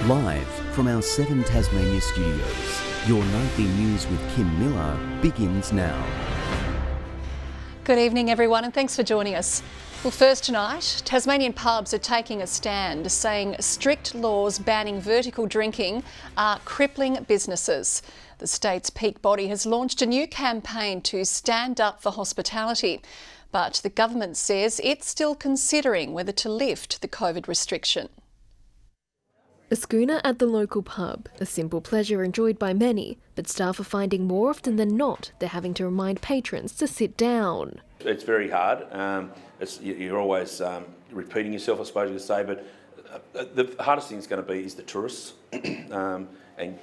Live from our 7 Tasmania studios, your nightly news with Kim Miller begins now. Good evening everyone and thanks for joining us. Well, first tonight, Tasmanian pubs are taking a stand, saying strict laws banning vertical drinking are crippling businesses. The state's peak body has launched a new campaign to stand up for hospitality, but the government says it's still considering whether to lift the COVID restriction. A schooner at the local pub, a simple pleasure enjoyed by many, but staff are finding more often than not they're having to remind patrons to sit down. It's very hard. You're always repeating yourself, I suppose you could say, but the hardest thing is going to be is the tourists and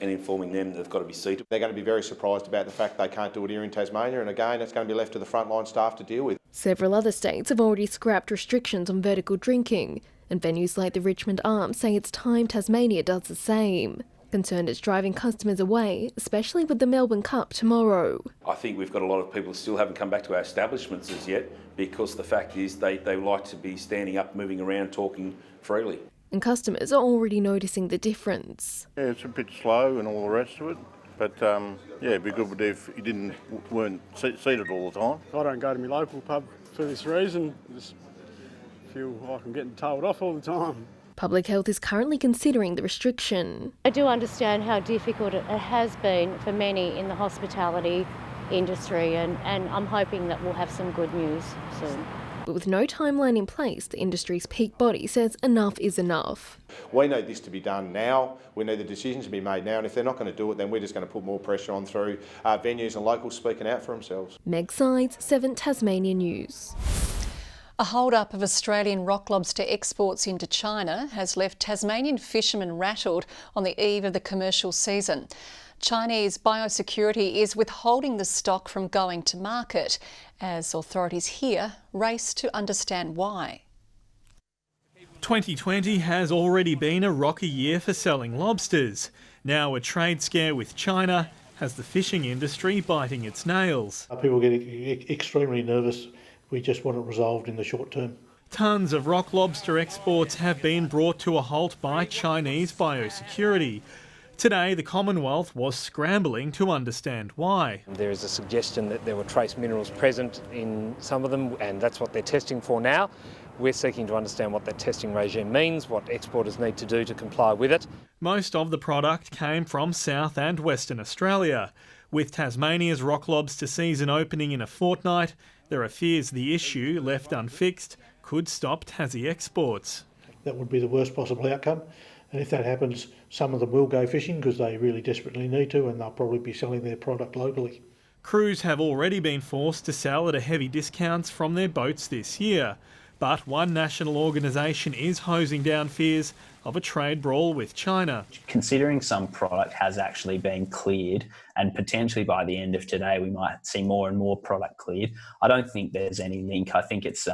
informing them they've got to be seated. They're going to be very surprised about the fact they can't do it here in Tasmania, and again, it's going to be left to the frontline staff to deal with. Several other states have already scrapped restrictions on vertical drinking, and venues like the Richmond Arms say it's time Tasmania does the same. Concerned it's driving customers away, especially with the Melbourne Cup tomorrow. I think we've got a lot of people who still haven't come back to our establishments as yet, because the fact is they like to be standing up, moving around, talking freely. And customers are already noticing the difference. Yeah, it's a bit slow and all the rest of it, but it'd be good if you weren't seated all the time. I don't go to my local pub for this reason. Just feel like I'm getting told off all the time. Public Health is currently considering the restriction. I do understand how difficult it has been for many in the hospitality industry, and I'm hoping that we'll have some good news soon. But with no timeline in place, the industry's peak body says enough is enough. We need this to be done now. We need the decisions to be made now, and if they're not going to do it, then we're just going to put more pressure on through venues and locals speaking out for themselves. Meg Sides, 7 Tasmania News. A hold-up of Australian rock lobster exports into China has left Tasmanian fishermen rattled on the eve of the commercial season. Chinese biosecurity is withholding the stock from going to market, as authorities here race to understand why. 2020 has already been a rocky year for selling lobsters. Now a trade scare with China has the fishing industry biting its nails. People get extremely nervous. We just want it resolved in the short term. Tons of rock lobster exports have been brought to a halt by Chinese biosecurity. Today, the Commonwealth was scrambling to understand why. There is a suggestion that there were trace minerals present in some of them, and that's what they're testing for now. We're seeking to understand what that testing regime means, what exporters need to do to comply with it. Most of the product came from South and Western Australia. With Tasmania's rock lobster season opening in a fortnight, there are fears the issue, left unfixed, could stop Tassie exports. That would be the worst possible outcome, and if that happens, some of them will go fishing because they really desperately need to, and they'll probably be selling their product locally. Crews have already been forced to sell at a heavy discounts from their boats this year, but one national organisation is hosing down fears of a trade brawl with China. Considering some product has actually been cleared, and potentially by the end of today we might see more and more product cleared, I don't think there's any link. I think it's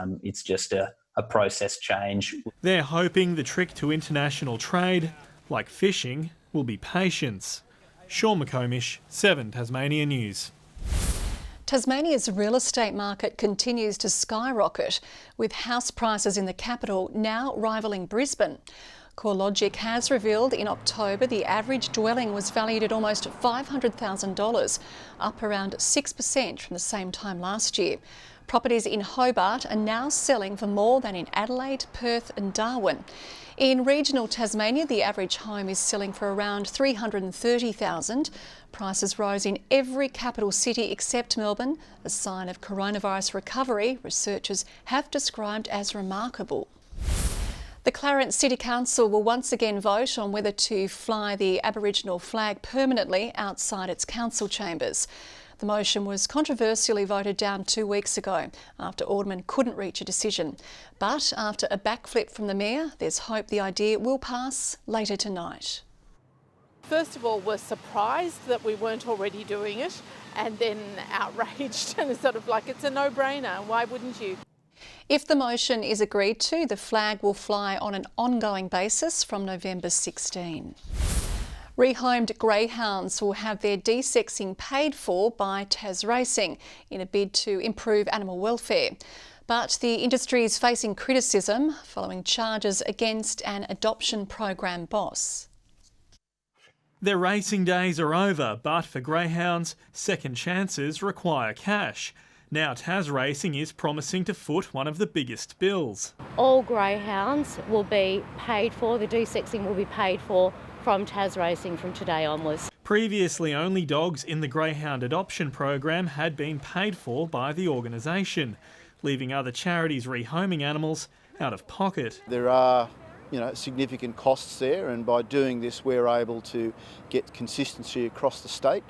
just a process change. They're hoping the trick to international trade, like fishing, will be patience. Sean McComish, 7 Tasmania News. Tasmania's real estate market continues to skyrocket, with house prices in the capital now rivalling Brisbane. CoreLogic has revealed in October the average dwelling was valued at almost $500,000, up around 6% from the same time last year. Properties in Hobart are now selling for more than in Adelaide, Perth and Darwin. In regional Tasmania, the average home is selling for around $330,000. Prices rose in every capital city except Melbourne, a sign of coronavirus recovery researchers have described as remarkable. The Clarence City Council will once again vote on whether to fly the Aboriginal flag permanently outside its council chambers. The motion was controversially voted down 2 weeks ago after Alderman couldn't reach a decision. But after a backflip from the Mayor, there's hope the idea will pass later tonight. First of all, we're surprised that we weren't already doing it, and then outraged and sort of like it's a no-brainer. Why wouldn't you? If the motion is agreed to, the flag will fly on an ongoing basis from November 16. Rehomed Greyhounds will have their desexing paid for by Tas Racing in a bid to improve animal welfare. But the industry is facing criticism following charges against an adoption program boss. Their racing days are over, but for Greyhounds, second chances require cash. Now Tas Racing is promising to foot one of the biggest bills. All Greyhounds will be paid for, the desexing will be paid for from Tas Racing from today onwards. Previously, only dogs in the Greyhound adoption program had been paid for by the organisation, leaving other charities rehoming animals out of pocket. There are significant costs there, and by doing this we're able to get consistency across the state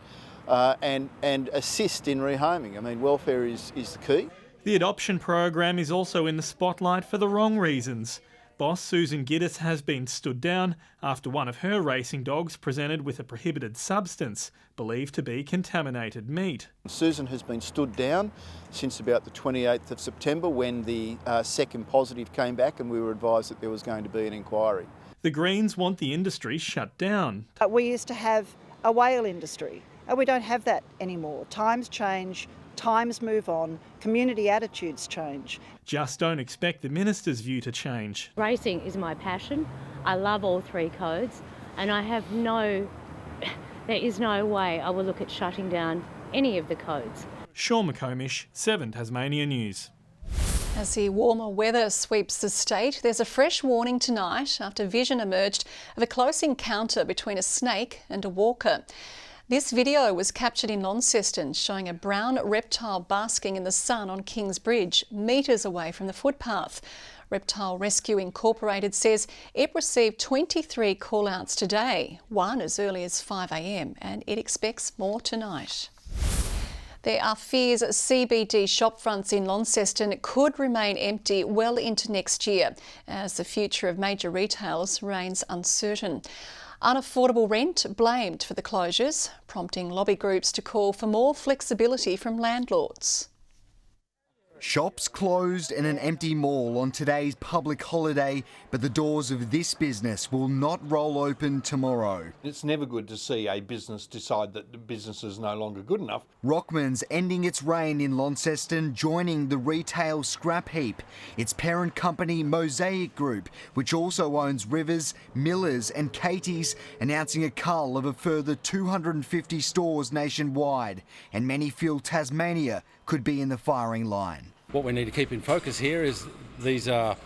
and assist in rehoming. I mean, welfare is the key. The adoption program is also in the spotlight for the wrong reasons. Boss Susan Giddis has been stood down after one of her racing dogs presented with a prohibited substance, believed to be contaminated meat. Susan has been stood down since about the 28th of September when the second positive came back and we were advised that there was going to be an inquiry. The Greens want the industry shut down. We used to have a whale industry and we don't have that anymore. Times change. Times move on, community attitudes change. Just don't expect the minister's view to change. Racing is my passion. I love all three codes, and there is no way I will look at shutting down any of the codes. Sean McComish, 7 Tasmania News. As the warmer weather sweeps the state, there's a fresh warning tonight after vision emerged of a close encounter between a snake and a walker. This video was captured in Launceston, showing a brown reptile basking in the sun on Kings Bridge, metres away from the footpath. Reptile Rescue Incorporated says it received 23 call-outs today, one as early as 5 a.m, and it expects more tonight. There are fears CBD shopfronts in Launceston could remain empty well into next year, as the future of major retailers remains uncertain. Unaffordable rent blamed for the closures, prompting lobby groups to call for more flexibility from landlords. Shops closed and an empty mall on today's public holiday, but the doors of this business will not roll open tomorrow. It's never good to see a business decide that the business is no longer good enough. Rockman's ending its reign in Launceston, joining the retail scrap heap. Its parent company Mosaic Group, which also owns Rivers, Millers and Katie's, announcing a cull of a further 250 stores nationwide, and many feel Tasmania could be in the firing line. What we need to keep in focus here is these are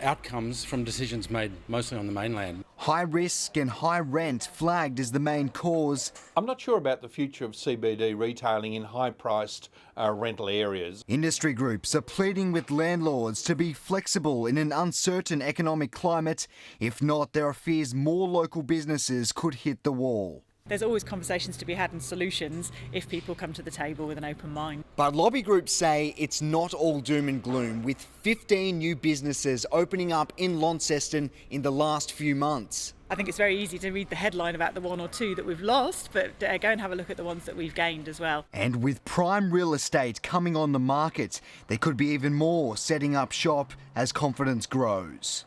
outcomes from decisions made mostly on the mainland. High risk and high rent flagged as the main cause. I'm not sure about the future of CBD retailing in high-priced rental areas. Industry groups are pleading with landlords to be flexible in an uncertain economic climate. If not, there are fears more local businesses could hit the wall. There's always conversations to be had and solutions if people come to the table with an open mind. But lobby groups say it's not all doom and gloom, with 15 new businesses opening up in Launceston in the last few months. I think it's very easy to read the headline about the one or two that we've lost, but go and have a look at the ones that we've gained as well. And with prime real estate coming on the market, there could be even more setting up shop as confidence grows.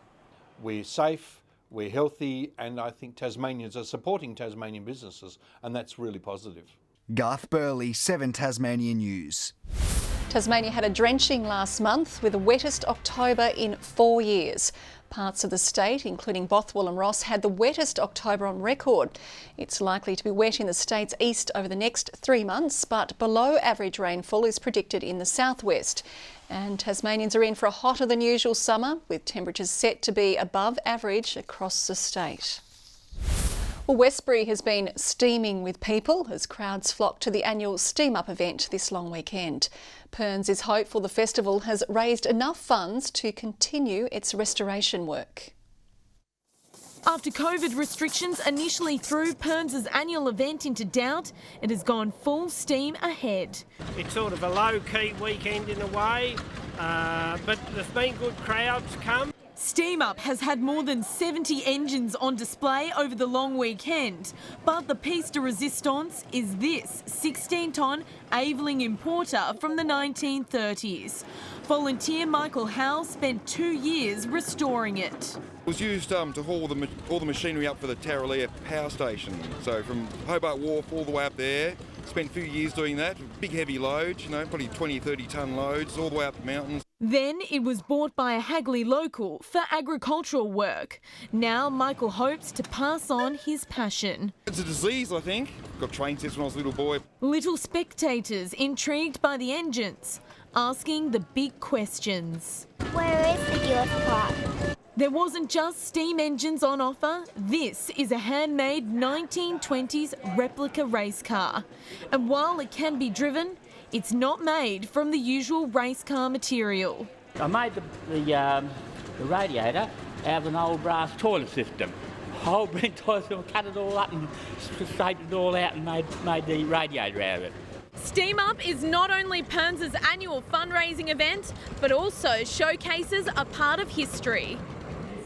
We're safe. We're healthy, and I think Tasmanians are supporting Tasmanian businesses, and that's really positive. Garth Burley, 7 Tasmania News. Tasmania had a drenching last month with the wettest October in 4 years. Parts of the state, including Bothwell and Ross, had the wettest October on record. It's likely to be wet in the state's east over the next 3 months, but below average rainfall is predicted in the southwest. And Tasmanians are in for a hotter than usual summer, with temperatures set to be above average across the state. Well, Westbury has been steaming with people as crowds flock to the annual Steam Up event this long weekend. Perns is hopeful the festival has raised enough funds to continue its restoration work. After COVID restrictions initially threw Perns' annual event into doubt, it has gone full steam ahead. It's sort of a low-key weekend in a way, but there's been good crowds come. Steam Up has had more than 70 engines on display over the long weekend, but the piece de resistance is this 16-tonne Aveling importer from the 1930s. Volunteer Michael Howe spent 2 years restoring it. It was used to haul all the machinery up for the Tarraleah power station. So from Hobart Wharf all the way up there, spent a few years doing that. Big heavy loads, probably 20, 30 tonne loads all the way up the mountains. Then it was bought by a Hagley local for agricultural work. Now Michael hopes to pass on his passion. It's a disease, I think. Got trained since when I was a little boy. Little spectators intrigued by the engines, asking the big questions. Where is the youth park? There wasn't just steam engines on offer. This is a handmade 1920s replica race car. And while it can be driven, it's not made from the usual race car material. I made the radiator out of an old brass toilet system. Whole brick toilet system, cut it all up and straightened it all out and made the radiator out of it. Steam Up is not only Perth's annual fundraising event, but also showcases a part of history.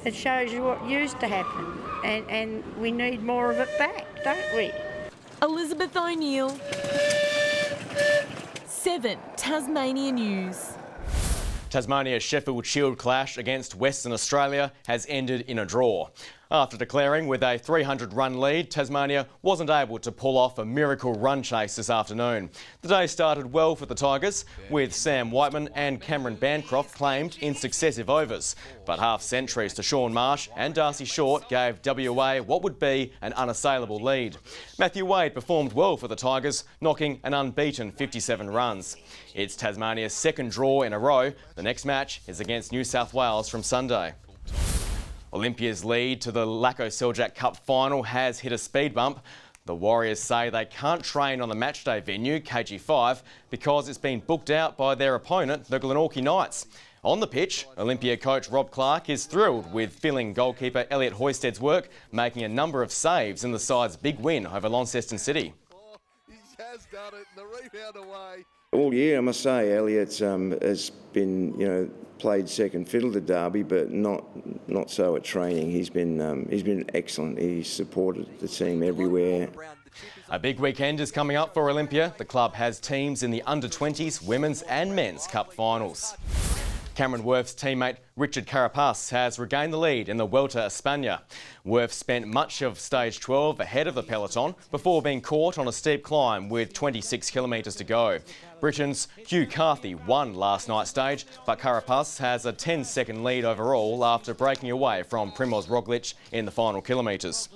It shows you what used to happen, and we need more of it back, don't we? Elizabeth O'Neill, 7 Tasmania News. Tasmania's Sheffield Shield clash against Western Australia has ended in a draw. After declaring with a 300-run lead, Tasmania wasn't able to pull off a miracle run chase this afternoon. The day started well for the Tigers, with Sam Whiteman and Cameron Bancroft claimed in successive overs. But half-centuries to Sean Marsh and Darcy Short gave WA what would be an unassailable lead. Matthew Wade performed well for the Tigers, knocking an unbeaten 57 runs. It's Tasmania's second draw in a row. The next match is against New South Wales from Sunday. Olympia's lead to the Lacko Seljack Cup final has hit a speed bump. The Warriors say they can't train on the matchday venue, KG5, because it's been booked out by their opponent, the Glenorchy Knights. On the pitch, Olympia coach Rob Clark is thrilled with filling goalkeeper Elliot Hoysted's work, making a number of saves in the side's big win over Launceston City. He has done it, the rebound away. All year, I must say, Elliot has been, played second fiddle to Derby, but not so at training. He's been excellent. He's supported the team everywhere. A big weekend is coming up for Olympia. The club has teams in the under-20s, women's and men's cup finals. Cameron Worth's teammate Richard Carapace has regained the lead in the Vuelta a España. Worth spent much of stage 12 ahead of the peloton before being caught on a steep climb with 26 kilometres to go. Britain's Hugh Carthy won last night's stage, but Carapace has a 10-second lead overall after breaking away from Primoz Roglic in the final kilometres.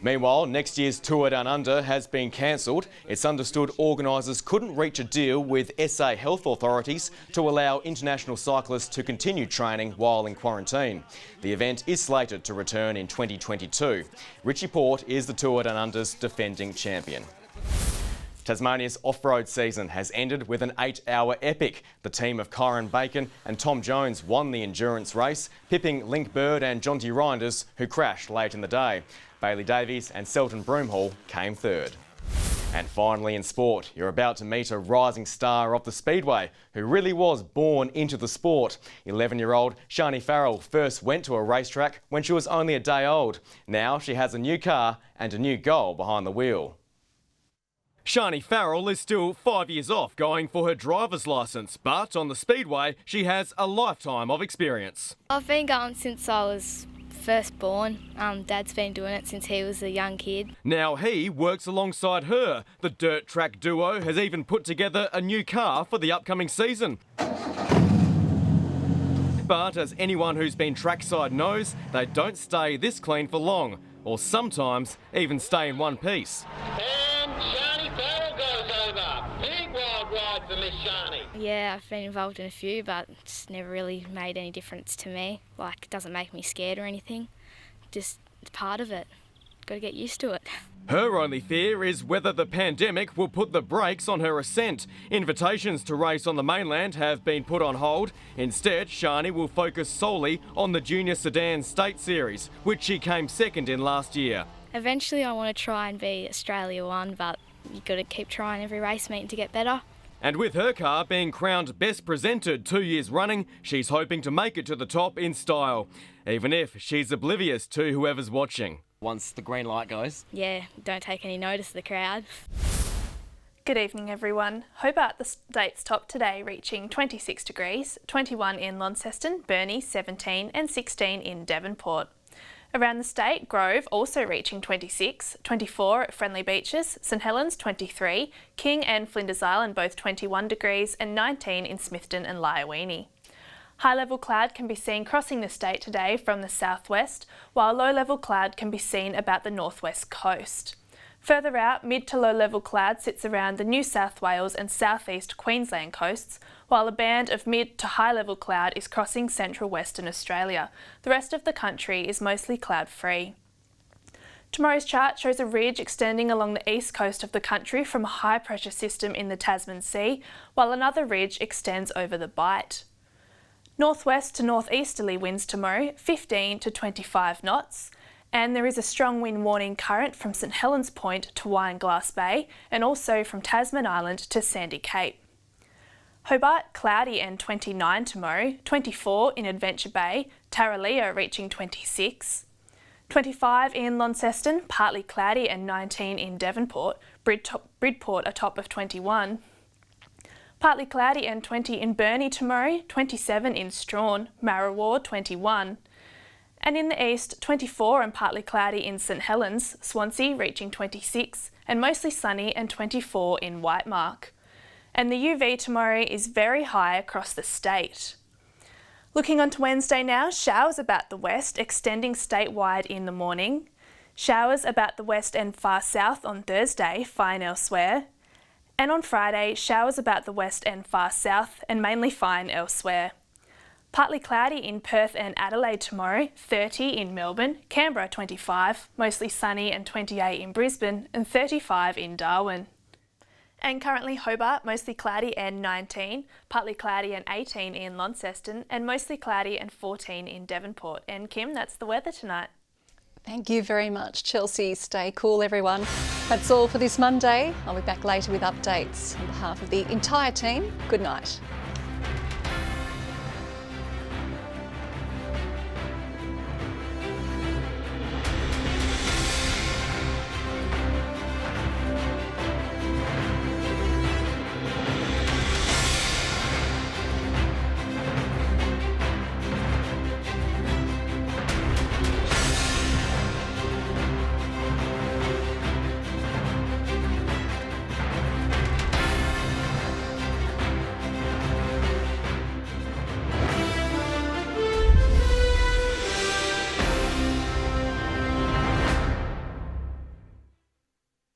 Meanwhile, next year's Tour Down Under has been cancelled. It's understood organisers couldn't reach a deal with SA health authorities to allow international cyclists to continue training while in quarantine. The event is slated to return in 2022. Richie Port is the Tour Down Under's defending champion. Tasmania's off-road season has ended with an 8-hour epic. The team of Kyron Bacon and Tom Jones won the endurance race, pipping Link Bird and Jonty Reinders, who crashed late in the day. Bailey Davies and Selton Broomhall came third. And finally in sport, you're about to meet a rising star of the Speedway who really was born into the sport. 11-year-old Shani Farrell first went to a racetrack when she was only a day old. Now she has a new car and a new goal behind the wheel. Shani Farrell is still 5 years off going for her driver's licence, but on the Speedway she has a lifetime of experience. I've been going since I was first born. Dad's been doing it since he was a young kid. Now he works alongside her. The dirt track duo has even put together a new car for the upcoming season. But as anyone who's been trackside knows, they don't stay this clean for long, or sometimes even stay in one piece. And Shani Farrell goes over. Big wild ride for Miss Shani. Yeah, I've been involved in a few, but it's never really made any difference to me. Like, it doesn't make me scared or anything. Just it's part of it. Got to get used to it. Her only fear is whether the pandemic will put the brakes on her ascent. Invitations to race on the mainland have been put on hold. Instead, Shani will focus solely on the Junior Sedan State Series, which she came second in last year. Eventually I want to try and be Australia 1, but you've got to keep trying every race meeting to get better. And with her car being crowned Best Presented 2 years running, she's hoping to make it to the top in style, even if she's oblivious to whoever's watching. Once the green light goes. Yeah, don't take any notice of the crowd. Good evening everyone. Hobart the state's top today, reaching 26 degrees, 21 in Launceston, Burnie 17 and 16 in Devonport. Around the state, Grove also reaching 26, 24 at Friendly Beaches, St Helens 23, King and Flinders Island both 21 degrees and 19 in Smithton and Lyowini. High-level cloud can be seen crossing the state today from the southwest, while low-level cloud can be seen about the northwest coast. Further out, mid to low-level cloud sits around the New South Wales and southeast Queensland coasts, while a band of mid to high-level cloud is crossing central Western Australia. The rest of the country is mostly cloud-free. Tomorrow's chart shows a ridge extending along the east coast of the country from a high-pressure system in the Tasman Sea, while another ridge extends over the Bight. Northwest to northeasterly winds tomorrow, 15 to 25 knots. And there is a strong wind warning current from St Helens Point to Wineglass Bay and also from Tasman Island to Sandy Cape. Hobart, cloudy and 29 tomorrow, 24 in Adventure Bay, Tarraleah reaching 26, 25 in Launceston, partly cloudy and 19 in Devonport, Bridport a top of 21, partly cloudy and 20 in Burnie tomorrow, 27 in Strawn, Marrawar 21, and in the east, 24 and partly cloudy in St Helens, Swansea reaching 26, and mostly sunny and 24 in Whitemark. And the UV tomorrow is very high across the state. Looking on to Wednesday now, showers about the west extending statewide in the morning. Showers about the west and far south on Thursday, fine elsewhere. And on Friday, showers about the west and far south and mainly fine elsewhere. Partly cloudy in Perth and Adelaide tomorrow, 30 in Melbourne, Canberra 25, mostly sunny and 28 in Brisbane and 35 in Darwin. And currently Hobart, mostly cloudy and 19, partly cloudy and 18 in Launceston and mostly cloudy and 14 in Devonport. And Kim, that's the weather tonight. Thank you very much, Chelsea. Stay cool, everyone. That's all for this Monday. I'll be back later with updates. On behalf of the entire team, good night.